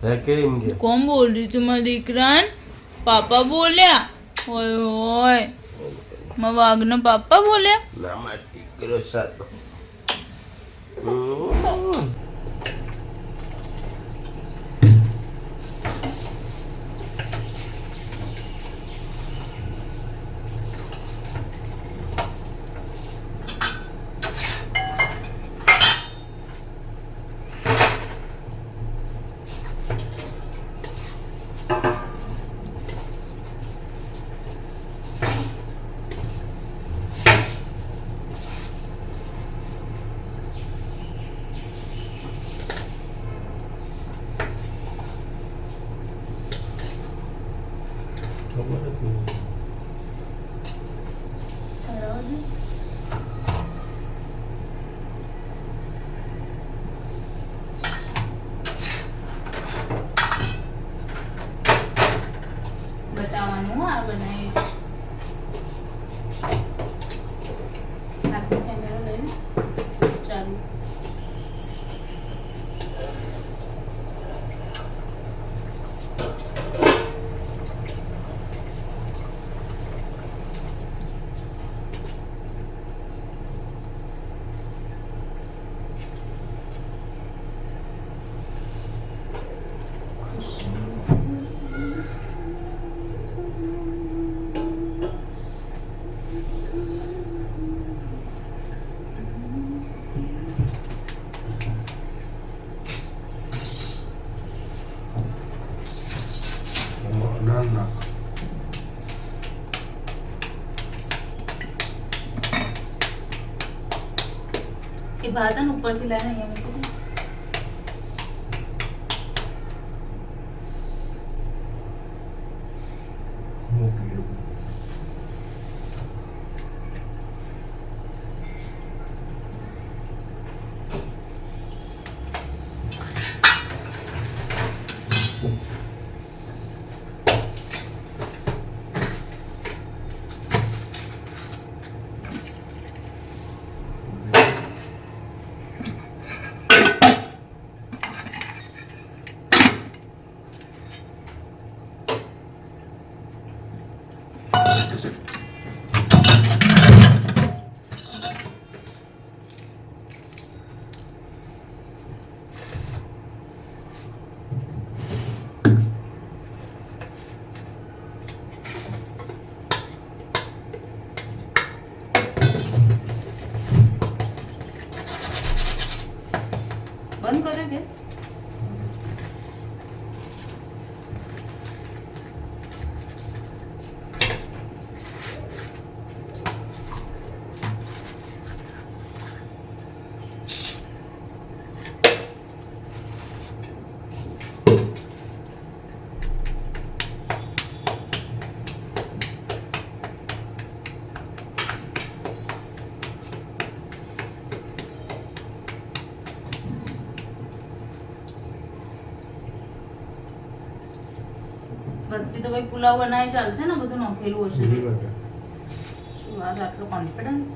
है केम के कौन बोल रही थी मैं दीकरान पापा बोल्या ओए ओए मैं वागना पापा बोल्या ना मत करो साथ बतावानु आ बनाए हाथ में कैमरा लेना चालू ना એ ભાતન ઉપરથી લઈને અહીંયા મૂકી દે બંધ કર્યો ગેસ બધી તો ભાઈ પુલાવ બનાવી ચાલશે ને બધું નોખેલું હશે શું વાત આટલો કોન્ફિડન્સ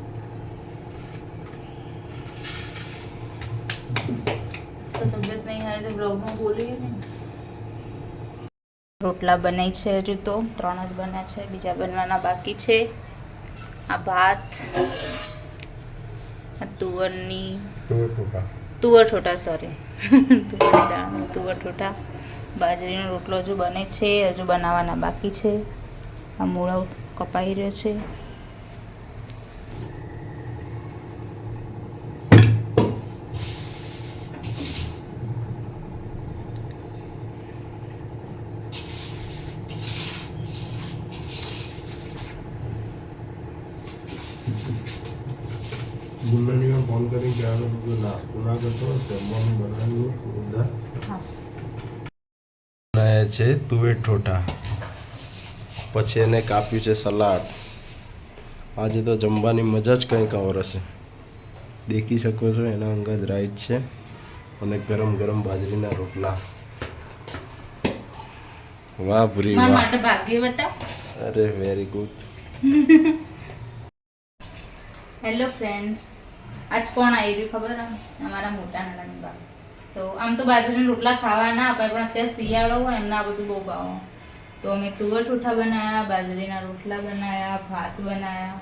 તો તબિયત નહીં હોય તો બ્લોગમાં બોલીએ ને રોટલા બનાવી છે હજુ તો 3 જ બન્યા છે બીજા બનવાના બાકી છે આ ભાત આ તુવરની તુવર ઠોટા સોરી તુવરની દાળ તુવર ઠોટા બાજરીનો રોટલો હજુ બને છે હજુ બનાવવાના બાકી છે આ મૂળો કપાઈ રહ્યો છે ગુલ્લની માં ફોન કરી કહેવાનું બધું નાસ્તો ના કરતો જમવાનું બનાવ્યું બધા બનાવ્યા છે તુવેર ઠોઠા પછી એને કાપ્યું છે સલાડ આજે તો જમવાની મજા જ કંઈક ઓર હશે દેખી શકો છો એના અંગત રાઈસ છે અને ગરમ ગરમ બાજરીના રોટલા વાહ ભૂરી વાહ માટે ભાગ્ય બતા અરે વેરી ગુડ હેલો ફ્રેન્ડ્સ आज कौन आई रही खबर है हमारा मोटा ननद बा તો આમ તો બાજરીના રોટલા ખાવા ના અપાય, પણ અત્યારે શિયાળો હોય એમને આ બધું બહુ ભાવે. તો અમે તુવર ઠોઠા બનાવ્યા, બાજરીના રોટલા બનાવ્યા, ભાત બનાવ્યા.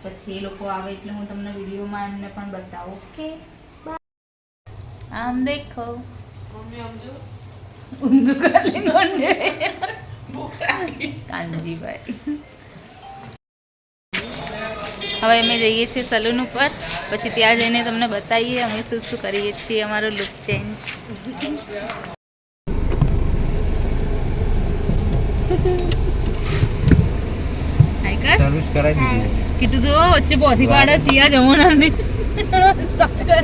પછી એ લોકો આવે એટલે હું તમને વિડીયોમાં એમને પણ બતાવું. ઓકે, આમ દેખો ઊંધું કરી કાનજીભાઈ. હવે અમે જઈએ છીએ સલૂન ઉપર, પછી ત્યાં જઈને તમને બતાવીએ અમે શું શું કરીએ છીએ, અમારો લુક ચેન્જ. સર્વિસ કરાવી દીધી. કીધું તો વચ્ચે પોથી પાડે ચિયા જવાના નહીં. સ્ટાર્ટ કર.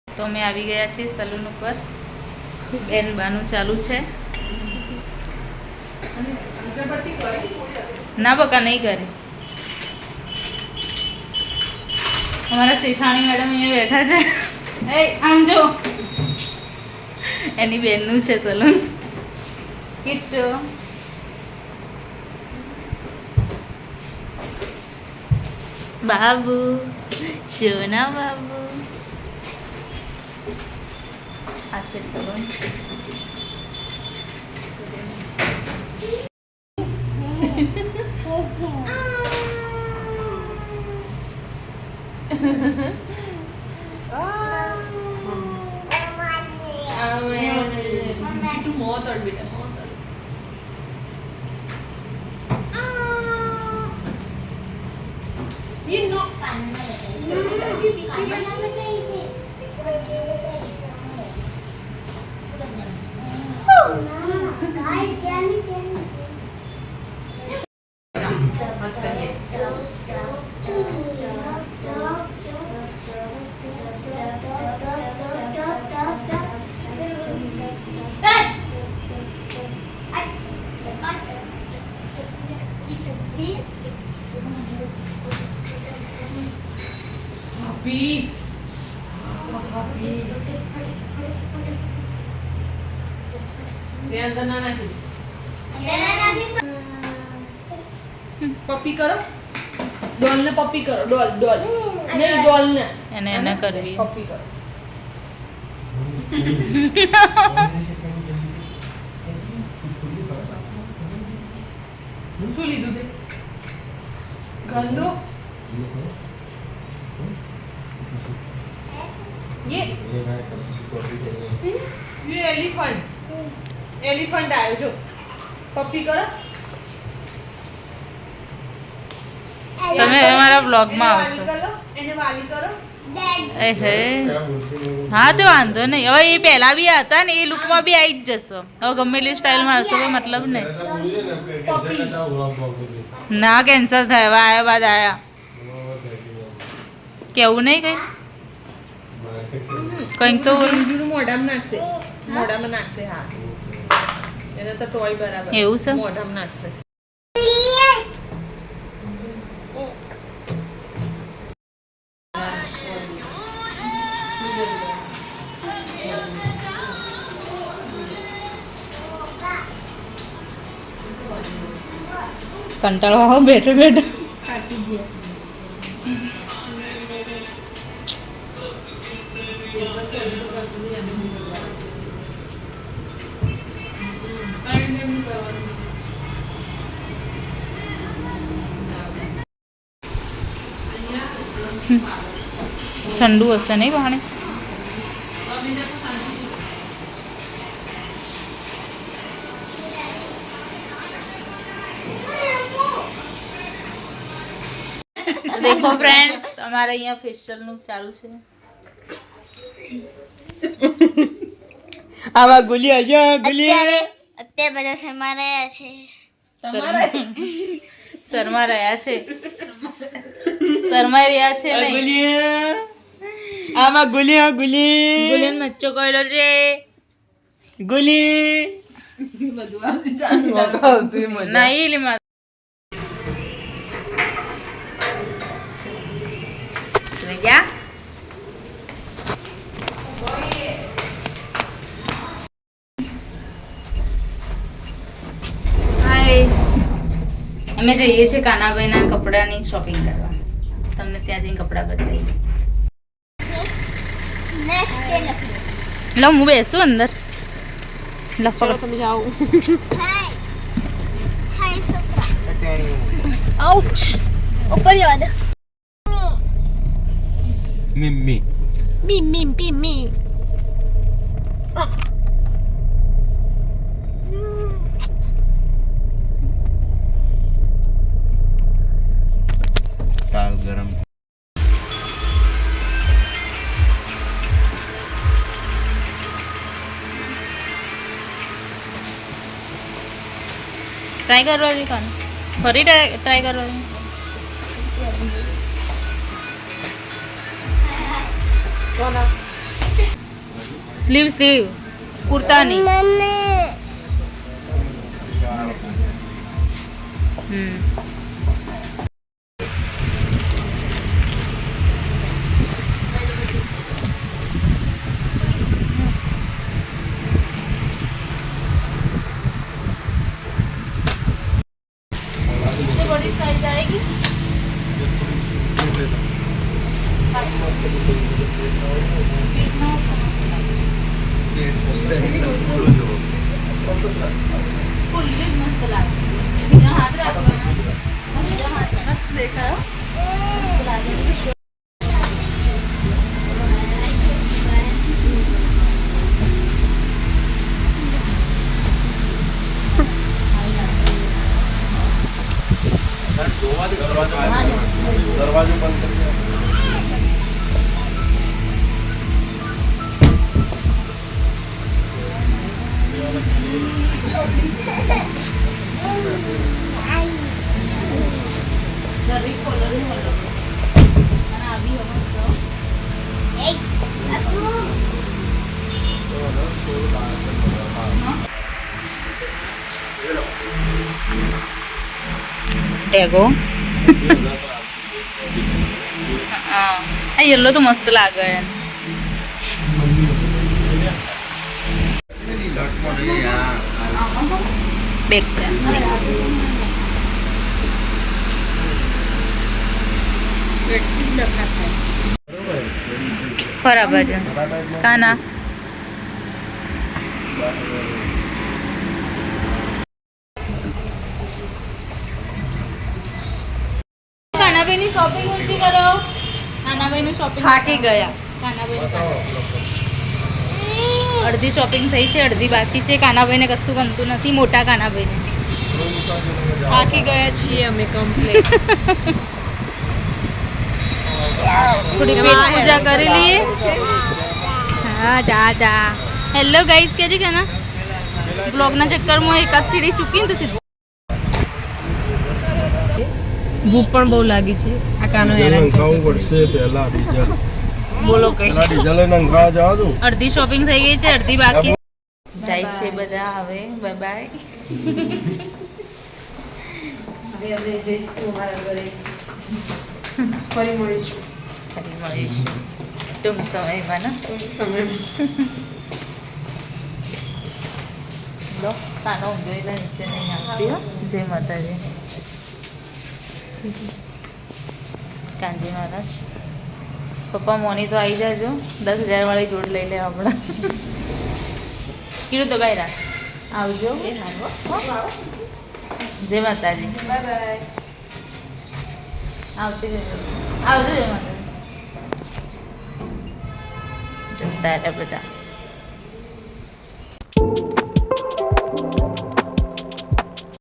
તો અમે આવી ગયા છીએ સલૂન ઉપર. બેન બાનું ચાલુ છે. ના બકા નહીં કરે. અમારા શેઠાણી મેડમ અહીંયા બેઠા છે. એ આમ જો, એની બેનનું છે સલૂન. કિટ્ટુ બાબુ, સોના બાબુ. આ છે સલૂન. પપ્પી કરો, ડોલ ને પપ્પી કરો, ડોલ ડોલ નહીં, ડોલ ને એને કરવી. પપ્પી કરો. શું લીધું તે ગંદુ? ये एलिफेंट आयो जो पप्पी करो. તમે અમારા બ્લોગમાં આવશો. એને વાલી કરો. હે હા તો વાંધો નહીં. હવે એ પહેલા બી હતા ને એ લુકમાં બી આવી જ જશો. હવે ગમે એટલી સ્ટાઇલમાં હશો તો મતલબ નહીં. ના કેન્સલ થાય. હવે આયા બાદ આયા કેવું નહીં કઈ કંઈક તો મોઢામાં નાખશે, મોઢામાં નાખશે. હા એને તો ટોય બરાબર એવું છે. મોઢામાં નાખશે. કંટાળો આવો બેઠો બેઠો. ઠંડુ હશે નહીં પાણી. देखो फ्रेंड्स हमारे यहाँ फेशियल નું ચાલુ છે. આમાં ગુલી હશે. ગુલી અત્યારે બધા શર્મા રહ્યા છે. શર્મા રહ્યા છે. શર્માઈ રહ્યા છે નહીં. ગુલી આમાં ગુલી. હા ગુલી ગુલિયન મચ્ચો કોઈલો રે. ગુલી બધું આવશે. નહીં લીમા ya. Hai. અમે જઈએ છીએ કાનાભાઈના કપડાની શોપિંગ કરવા. તમને ત્યાં જઈને કપડાં બતાવીએ. નેક્સ્ટ ડે લખી લો હું બેસું અંદર. લો પકડો. તમે જાઓ. હાય હાય સોપરા આઉચ. ઉપર જવા દો મિમ્મી મી કાલ ગરમ ટ્રાય કરવાની કોણ ફરી ટ્રાય કરવાની. કોના સ્લીવ કુર્તાની. હમ बड़ी साइज आएगी. फुल्ली मस्त लागते. बिना हाथ रखवाना. बिना हाथ मस्त देखा है. मस्त लागेगी. दरवाजे बंद कर दिया. जरी खोलो नहीं खोलो. मैंने अभी हम तो. એક આખું ટેગો. હા આ યલો તો મસ્ત લાગે. બેક છે બરાબર છે. કાના કાનાભાઈની શોપિંગ ઊંચી કરો. કાનાભાઈનું શોપિંગ થાકી ગયા. કાનાભાઈ અડધી શોપિંગ થઈ છે, અડધી બાકી છે. કાનાભાઈને કશું ગમતું નથી. મોટા કાનાભાઈને થાકી ગયા છીએ અમે કમ્પ્લીટ. થોડી પેટ પૂજા કરી લઈએ. હા દાદા હેલો ગાઈસ કે છે કે ના બ્લોગના ચક્કરમાં એકાદ સીડી ચૂકીને તો સીધું ભૂખ પણ બહુ લાગી છે. આ કાનો હેરાન ખાવું પડશે પહેલા ડીઝલ. બોલો કઈ. પેલા ડીઝલ લઈને ખાવા જવા દઉં. અડધી શોપિંગ થઈ ગઈ છે, અડધી બાકી જાય છે બધા. હવે બાય બાય. હવે જઈશું અમારા ઘરે. ફરી મળીશું ફરી મળીશું ટૂંક સમયમાં ને. ટૂંક સમયમાં. લો કાનો ઊંઘેલા નીચે નહીં આવતી હો. જય માતાજી. કાંજી મહારાજ પપ્પા મોની તો આવી જાજો. 10,000 વાળી જોડ લઈ લે હમણાં. કીધું તો બાય રાખ આવજો. જય માતાજી. Bye bye. આવતી જજો. આવજો જય માતાજી. જતા રહ્યા બધા.